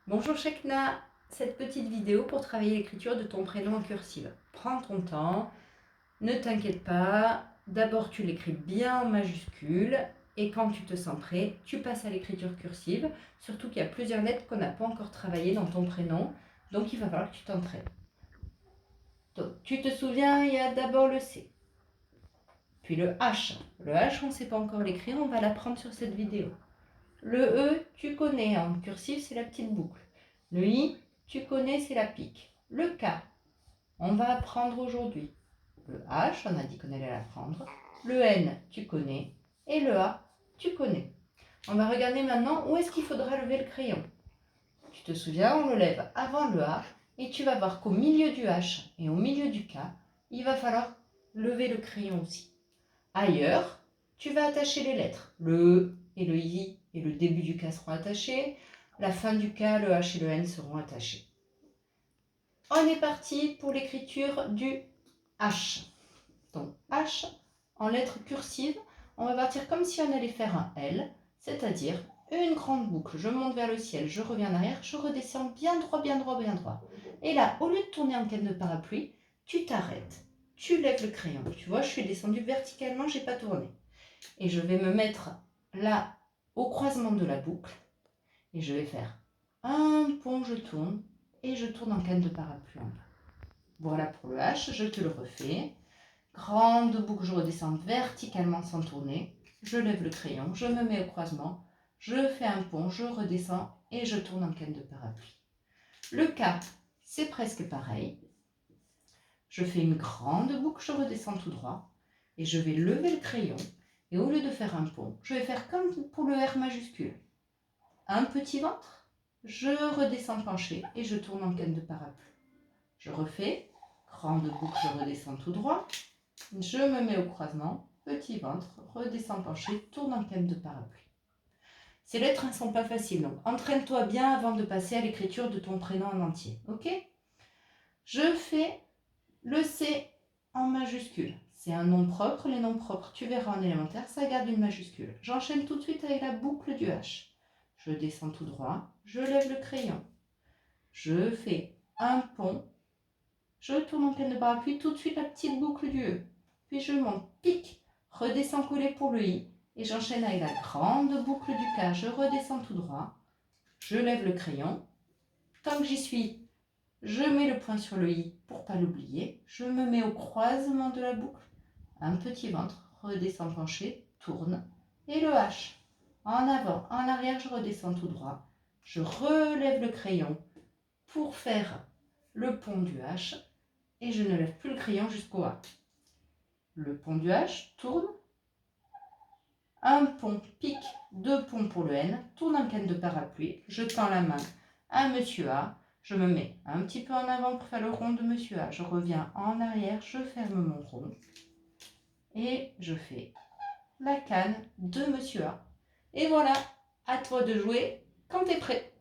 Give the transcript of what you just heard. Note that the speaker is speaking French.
Bonjour Shekna, cette petite vidéo pour travailler l'écriture de ton prénom en cursive. Prends ton temps, ne t'inquiète pas, d'abord tu l'écris bien en majuscule et quand tu te sens prêt, tu passes à l'écriture cursive, surtout qu'il y a plusieurs lettres qu'on n'a pas encore travaillées dans ton prénom, donc il va falloir que tu t'entraînes. Donc tu te souviens, il y a d'abord le C, puis le H. Le H, on ne sait pas encore l'écrire, on va l'apprendre sur cette vidéo. Le E, tu connais, en cursive, c'est la petite boucle. Le I, tu connais, c'est la pique. Le K, on va apprendre aujourd'hui. Le H, on a dit qu'on allait l'apprendre. Le N, tu connais. Et le A, tu connais. On va regarder maintenant où est-ce qu'il faudra lever le crayon. Tu te souviens, on le lève avant le A. Et tu vas voir qu'au milieu du H et au milieu du K, il va falloir lever le crayon aussi. Ailleurs, tu vas attacher les lettres. Le E et le I et le début du K seront attachés. La fin du K, le H et le N seront attachés. On est parti pour l'écriture du H. Donc H, en lettres cursives, on va partir comme si on allait faire un L, c'est-à-dire une grande boucle. Je monte vers le ciel, je reviens en arrière, je redescends bien droit, bien droit, bien droit. Et là, au lieu de tourner en canne de parapluie, tu t'arrêtes. Tu lèves le crayon. Tu vois, je suis descendue verticalement, je n'ai pas tourné. Et je vais me mettre là au croisement de la boucle et je vais faire un pont, je tourne et je tourne en canne de parapluie en bas. Voilà pour le H, je te le refais. Grande boucle, je redescends verticalement sans tourner. Je lève le crayon, je me mets au croisement, je fais un pont, je redescends et je tourne en canne de parapluie. Le K, c'est presque pareil. Je fais une grande boucle, je redescends tout droit et je vais lever le crayon. Et au lieu de faire un pont, je vais faire comme pour le R majuscule. Un petit ventre, je redescends penché et je tourne en canne de parapluie. Je refais, grande boucle, je redescends tout droit. Je me mets au croisement, petit ventre, redescends penché, tourne en canne de parapluie. Ces lettres ne sont pas faciles, donc entraîne-toi bien avant de passer à l'écriture de ton prénom en entier, ok? Je fais le C en majuscule. C'est un nom propre. Les noms propres, tu verras en élémentaire, ça garde une majuscule. J'enchaîne tout de suite avec la boucle du H. Je descends tout droit, je lève le crayon. Je fais un pont. Je tourne en canne de parapluie, tout de suite la petite boucle du E. Puis je monte, pique, redescends collé pour le I. Et j'enchaîne avec la grande boucle du K. Je redescends tout droit. Je lève le crayon. Tant que j'y suis, je mets le point sur le I pour ne pas l'oublier. Je me mets au croisement de la boucle. Un petit ventre, redescends penché, tourne. Et le H. En avant, en arrière, je redescends tout droit. Je relève le crayon pour faire le pont du H. Et je ne lève plus le crayon jusqu'au A. Le pont du H, tourne. Un pont, pique, deux ponts pour le N. Tourne en canne de parapluie. Je tends la main à Monsieur A. Je me mets un petit peu en avant pour faire le rond de Monsieur A. Je reviens en arrière, je ferme mon rond. Et je fais la canne de Monsieur A. Et voilà, à toi de jouer quand tu es prêt.